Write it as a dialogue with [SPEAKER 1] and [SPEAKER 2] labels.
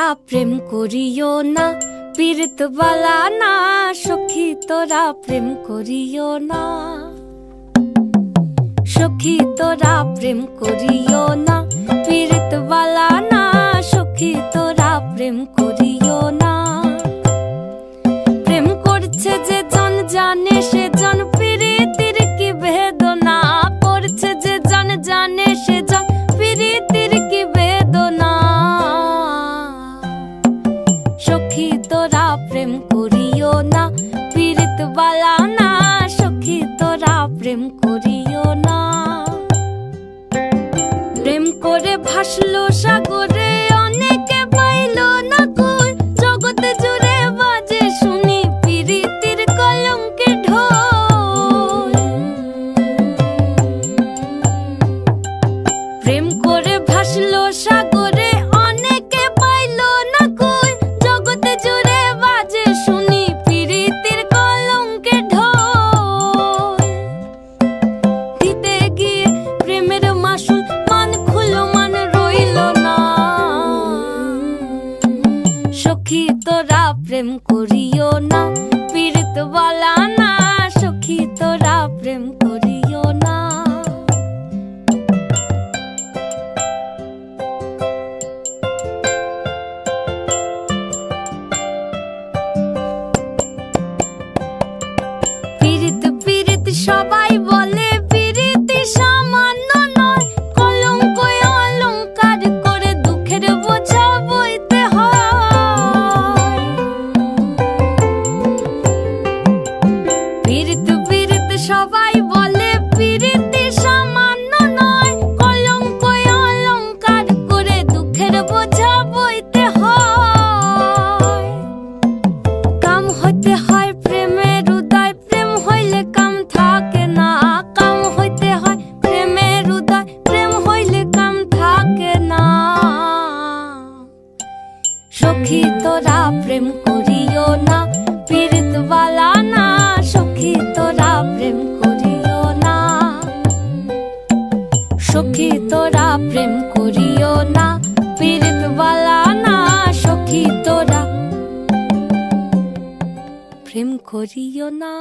[SPEAKER 1] তোরা প্রেম করিও না, পীড়িত বালা না। সখী তোরা প্রেম করিও না, সখী তোরা প্রেম করিও না, পীড়িত বালা না। সখী তোরা প্রেম করিও না। প্রেম করছে যে জন জানে সে জন, পীড়িতের কি বেদনা করছে যে জন জানে সে জন, পীড়িতের কি বেদনা। সখী তোরা প্রেম করিও না, পীড়িত বালা না। সখী তোরা প্রেম করিও না। প্রেম করে ভাসলো সাগরে, অনেকে পাইল না কই। জগতে জুড়ে বাজে শুনি পীড়িতের কলঙ্কের ঢোল। প্রেম করে ভাসলো সাগরে, অনেকে পাইল না কই। জগতে জুড়ে বাজে শুনি পীড়িতের কলঙ্কের ঢোল। দিতে গিয়ে প্রেমের মাসুল মান খুলো মান রইল না। সখী তোরা প্রেম করিও না, পীড়িত বালা না। সখী তোরা প্রেম করিও না। পীড়িত পীড়িত সবাই বলে, পীড়িতি সামান্য নয়। কলঙ্ক অলঙ্কার করে দুঃখের বোঝা বইতে হয়। পীড়িত পীড়িত সবাই বলে, পীড়িতি সামান্য নয়। কলঙ্ক অলঙ্কার করে দুঃখের বোঝা বইতে হয়। কাম হইতে হয় প্রেমের উদয়, প্রেম হইলে কাম থাকে না। কাম হইতে হয় প্রেমের উদয়, প্রেম হইলে কাম থাকে না। সখী তোরা প্রেম করিও না, পীড়িত বালা না। সখী তোরা প্রেম করিও না, সখী তোরা প্রেম করিও না, পীড়িত বালা না। সখী তোরা প্রেম করিও না।